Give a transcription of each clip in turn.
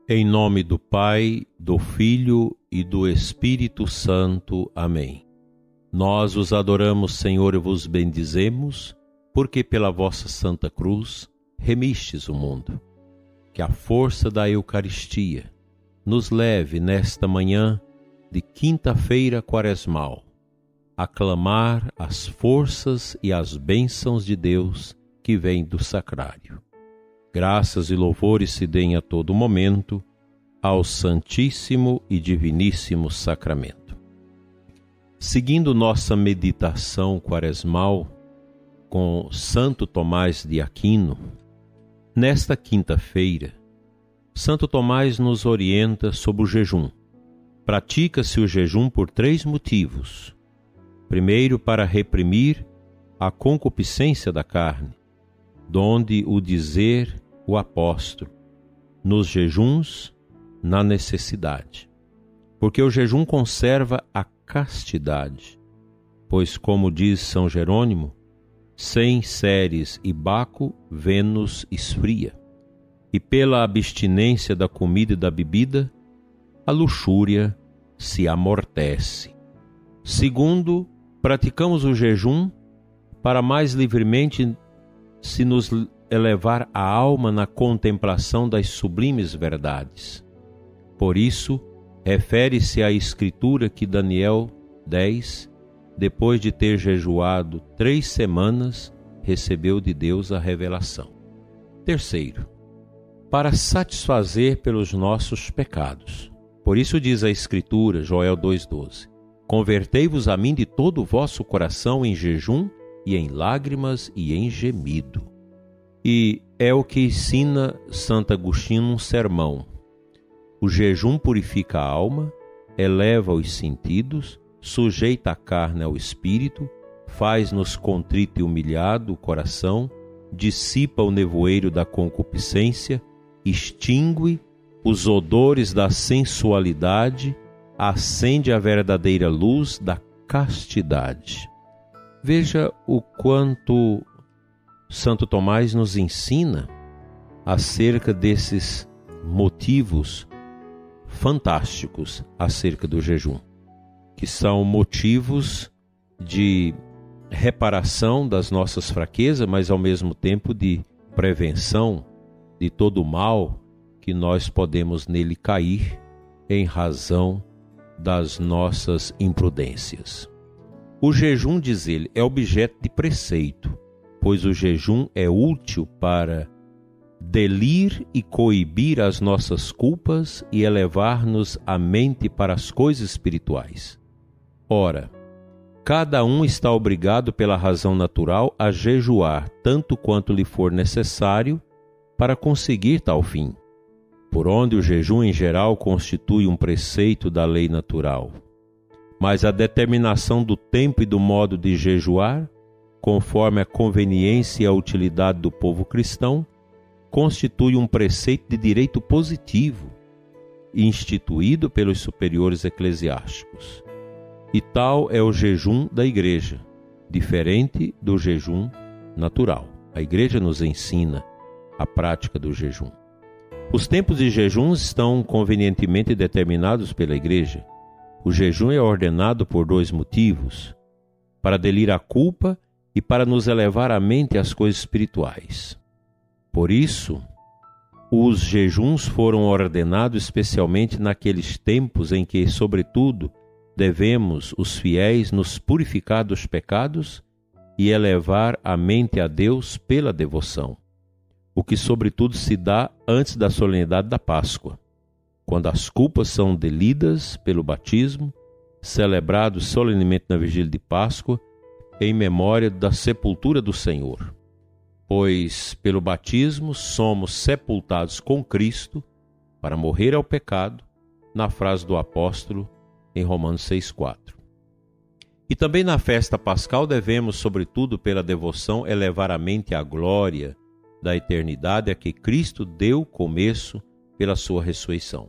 Em nome do Pai, do Filho e do Espírito Santo. Amém. Nós os adoramos, Senhor, e vos bendizemos, porque pela vossa Santa Cruz remistes o mundo. Que a força da Eucaristia nos leve nesta manhã de quinta-feira quaresmal a clamar as forças e as bênçãos de Deus que vêm do sacrário. Graças e louvores se deem a todo momento ao Santíssimo e Diviníssimo Sacramento. Seguindo nossa meditação quaresmal com Santo Tomás de Aquino, nesta quinta-feira, Santo Tomás nos orienta sobre o jejum. Pratica-se o jejum por 3 motivos. Primeiro, para reprimir a concupiscência da carne, donde o dizer o apóstolo, nos jejuns, na necessidade. Porque o jejum conserva a castidade, pois, como diz São Jerônimo, sem Ceres e Baco, Vênus esfria. E pela abstinência da comida e da bebida, a luxúria se amortece. Segundo, praticamos o jejum para mais livremente se nos elevar a alma na contemplação das sublimes verdades. Por isso, refere-se à Escritura que Daniel 10, depois de ter jejuado 3 semanas, recebeu de Deus a revelação. Terceiro, para satisfazer pelos nossos pecados. Por isso diz a Escritura, Joel 2,12, convertei-vos a mim de todo o vosso coração em jejum e em lágrimas e em gemido. E é o que ensina Santo Agostinho num sermão. O jejum purifica a alma, eleva os sentidos, sujeita a carne ao espírito, faz-nos contrito e humilhado o coração, dissipa o nevoeiro da concupiscência, extingue os odores da sensualidade, acende a verdadeira luz da castidade. Veja o quanto Santo Tomás nos ensina acerca desses motivos fantásticos acerca do jejum, que são motivos de reparação das nossas fraquezas, mas ao mesmo tempo de prevenção de todo o mal que nós podemos nele cair em razão das nossas imprudências. O jejum, diz ele, é objeto de preceito, pois o jejum é útil para delir e coibir as nossas culpas e elevar-nos a mente para as coisas espirituais. Ora, cada um está obrigado pela razão natural a jejuar tanto quanto lhe for necessário para conseguir tal fim, por onde o jejum em geral constitui um preceito da lei natural. Mas a determinação do tempo e do modo de jejuar, conforme a conveniência e a utilidade do povo cristão, constitui um preceito de direito positivo, instituído pelos superiores eclesiásticos. E tal é o jejum da Igreja, diferente do jejum natural. A Igreja nos ensina a prática do jejum. Os tempos de jejum estão convenientemente determinados pela Igreja. O jejum é ordenado por 2 motivos: para delir a culpa e para nos elevar a mente às coisas espirituais. Por isso, os jejuns foram ordenados especialmente naqueles tempos em que, sobretudo, devemos, os fiéis, nos purificar dos pecados e elevar a mente a Deus pela devoção, o que sobretudo se dá antes da solenidade da Páscoa, quando as culpas são delidas pelo batismo, celebrado solenemente na vigília de Páscoa, em memória da sepultura do Senhor. Pois pelo batismo somos sepultados com Cristo para morrer ao pecado, na frase do apóstolo em Romanos 6,4. E também na festa pascal devemos, sobretudo pela devoção, elevar a mente à glória da eternidade a que Cristo deu começo pela sua ressurreição.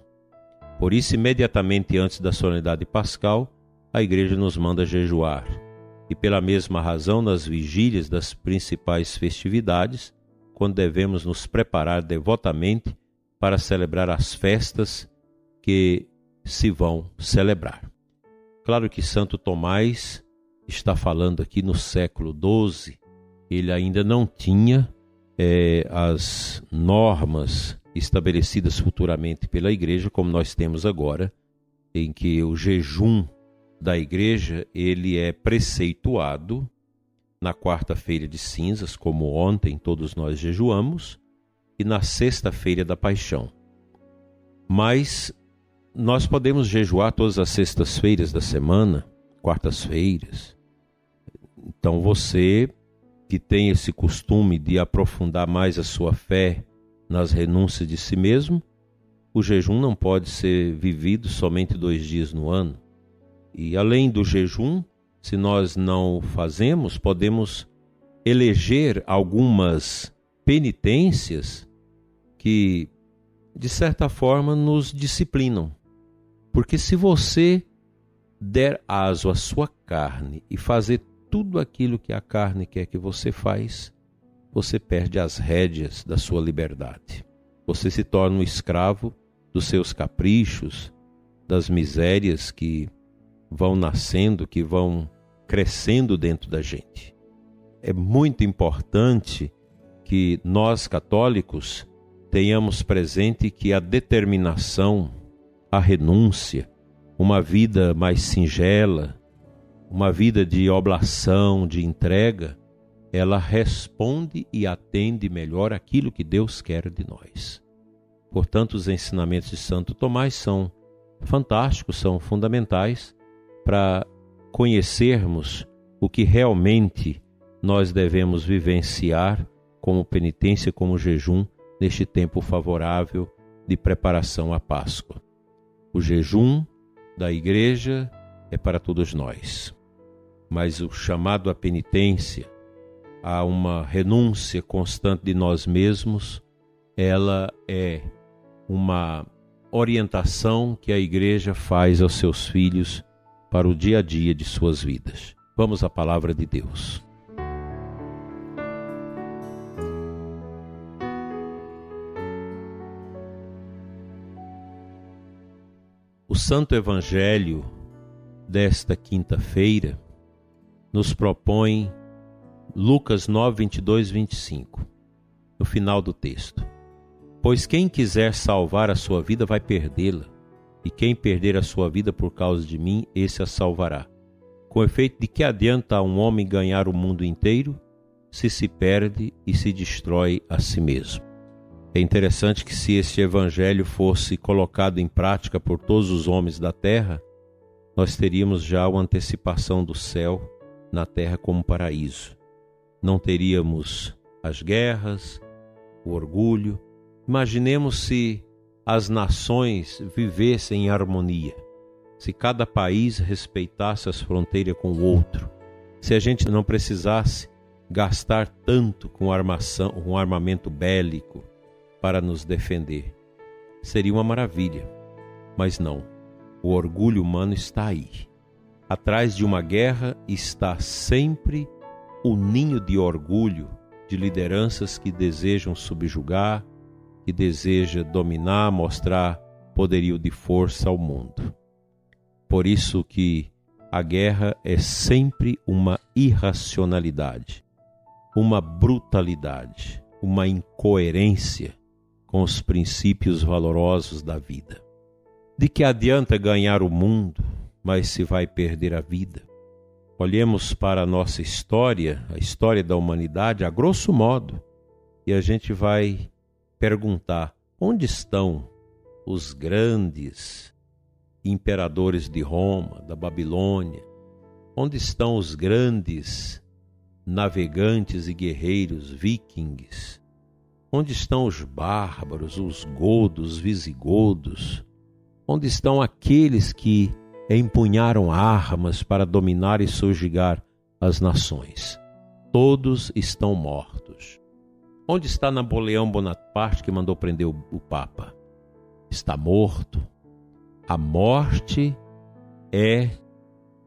Por isso, imediatamente antes da solenidade pascal, a Igreja nos manda jejuar. E pela mesma razão, nas vigílias das principais festividades, quando devemos nos preparar devotamente para celebrar as festas que se vão celebrar. Claro que Santo Tomás está falando aqui no século XII, ele ainda não tinha as normas estabelecidas futuramente pela Igreja, como nós temos agora, em que o jejum da Igreja ele é preceituado na quarta-feira de cinzas, como ontem todos nós jejuamos, e na sexta-feira da Paixão. Mas nós podemos jejuar todas as sextas-feiras da semana, quartas-feiras. Então você que tem esse costume de aprofundar mais a sua fé nas renúncias de si mesmo, o jejum não pode ser vivido somente 2 dias no ano. E além do jejum, se nós não fazemos, podemos eleger algumas penitências que, de certa forma, nos disciplinam. Porque se você der aso à sua carne e fazer tudo aquilo que a carne quer que você faz, você perde as rédeas da sua liberdade. Você se torna um escravo dos seus caprichos, das misérias que vão nascendo, que vão crescendo dentro da gente. É muito importante que nós católicos tenhamos presente que a determinação, a renúncia, uma vida mais singela, uma vida de oblação, de entrega, ela responde e atende melhor aquilo que Deus quer de nós. Portanto, os ensinamentos de Santo Tomás são fantásticos, são fundamentais para conhecermos o que realmente nós devemos vivenciar como penitência, como jejum, neste tempo favorável de preparação à Páscoa. O jejum da Igreja é para todos nós, mas o chamado à penitência, a uma renúncia constante de nós mesmos, ela é uma orientação que a Igreja faz aos seus filhos para o dia a dia de suas vidas. Vamos à palavra de Deus. O Santo Evangelho desta quinta-feira nos propõe Lucas 9, 22, 25, no final do texto. Pois quem quiser salvar a sua vida vai perdê-la, e quem perder a sua vida por causa de mim, esse a salvará. Com efeito, de que adianta a um homem ganhar o mundo inteiro, se perde e se destrói a si mesmo? É interessante que se este evangelho fosse colocado em prática por todos os homens da terra, nós teríamos já uma antecipação do céu na terra como paraíso. Não teríamos as guerras, o orgulho. Imaginemos se as nações vivessem em harmonia, se cada país respeitasse as fronteiras com o outro, se a gente não precisasse gastar tanto com armamento bélico para nos defender. Seria uma maravilha, mas não. O orgulho humano está aí. Atrás de uma guerra está sempre o ninho de orgulho de lideranças que desejam subjugar, que desejam dominar, mostrar poderio de força ao mundo. Por isso que a guerra é sempre uma irracionalidade, uma brutalidade, uma incoerência com os princípios valorosos da vida. De que adianta ganhar o mundo, mas se vai perder a vida? Olhemos para a nossa história, a história da humanidade, a grosso modo, e a gente vai perguntar: onde estão os grandes imperadores de Roma, da Babilônia? Onde estão os grandes navegantes e guerreiros vikings? Onde estão os bárbaros, os godos, os visigodos? Onde estão aqueles que empunharam armas para dominar e subjugar as nações? Todos estão mortos. Onde está Napoleão Bonaparte, que mandou prender o Papa? Está morto. A morte é,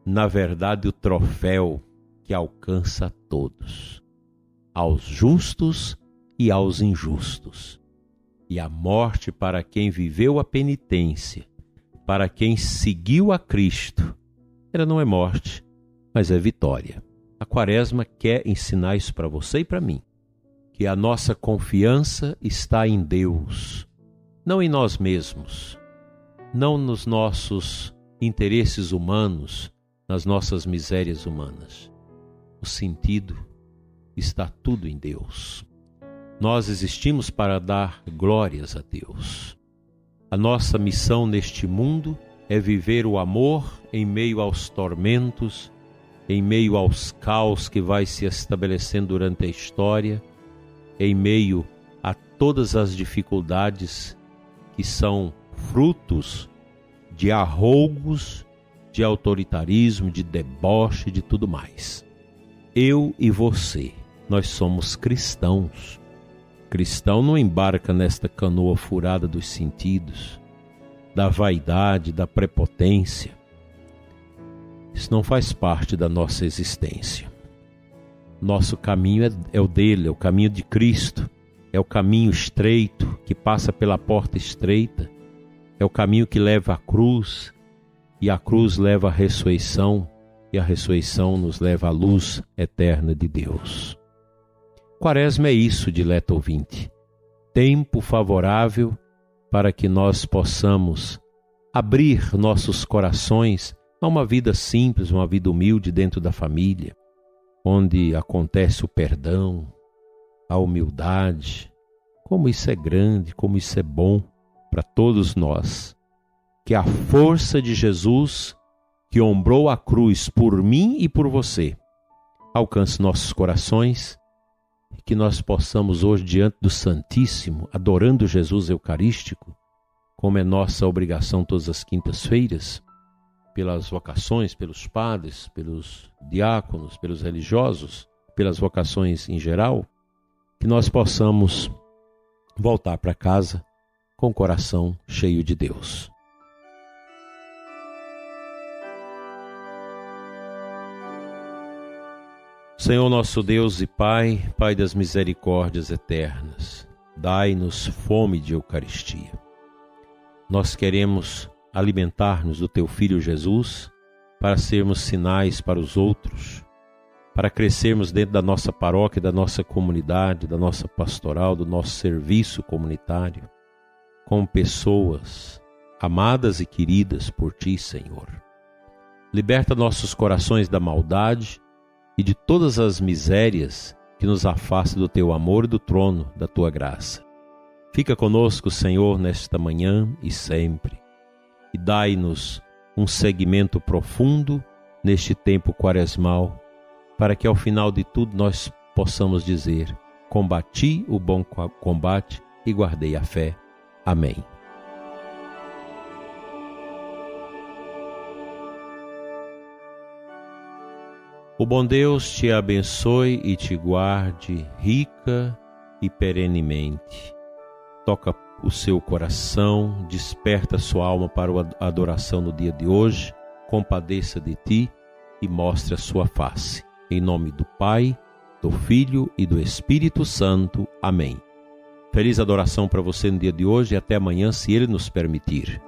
na verdade, o troféu que alcança a todos, aos justos e aos injustos. e a morte para quem viveu a penitência, para quem seguiu a Cristo, ela não é morte, mas é vitória. A Quaresma quer ensinar isso para você e para mim, que a nossa confiança está em Deus, não em nós mesmos, não nos nossos interesses humanos, nas nossas misérias humanas. O sentido está tudo em Deus. Nós existimos para dar glórias a Deus. A nossa missão neste mundo é viver o amor em meio aos tormentos, em meio aos caos que vai se estabelecendo durante a história, em meio a todas as dificuldades que são frutos de arroubos, de autoritarismo, de deboche, de tudo mais. Eu e você, nós somos cristãos. Cristão não embarca nesta canoa furada dos sentidos, da vaidade, da prepotência. Isso não faz parte da nossa existência. Nosso caminho é o dele, é o caminho de Cristo, é o caminho estreito, que passa pela porta estreita, é o caminho que leva à cruz, e a cruz leva à ressurreição, e a ressurreição nos leva à luz eterna de Deus. Quaresma é isso, dileto ouvinte, tempo favorável para que nós possamos abrir nossos corações a uma vida simples, uma vida humilde dentro da família, onde acontece o perdão, a humildade. Como isso é grande, como isso é bom para todos nós. Que a força de Jesus, que ombrou a cruz por mim e por você, alcance nossos corações e que nós possamos hoje, diante do Santíssimo, adorando Jesus Eucarístico, como é nossa obrigação todas as quintas-feiras, pelas vocações, pelos padres, pelos diáconos, pelos religiosos, pelas vocações em geral, que nós possamos voltar para casa com o coração cheio de Deus. Senhor nosso Deus e Pai, Pai das misericórdias eternas, dai-nos fome de Eucaristia. Nós queremos alimentar-nos do Teu Filho Jesus para sermos sinais para os outros, para crescermos dentro da nossa paróquia, da nossa comunidade, da nossa pastoral, do nosso serviço comunitário, como pessoas amadas e queridas por Ti, Senhor. Liberta nossos corações da maldade e de todas as misérias que nos afastam do Teu amor e do trono da Tua graça. Fica conosco, Senhor, nesta manhã e sempre, e dai-nos um seguimento profundo neste tempo quaresmal, para que ao final de tudo nós possamos dizer: combati o bom combate e guardei a fé. Amém. O bom Deus te abençoe e te guarde rica e perenemente. Toca o seu coração, desperta sua alma para a adoração no dia de hoje, compadeça de ti e mostre a sua face. Em nome do Pai, do Filho e do Espírito Santo. Amém. Feliz adoração para você no dia de hoje e até amanhã, se Ele nos permitir.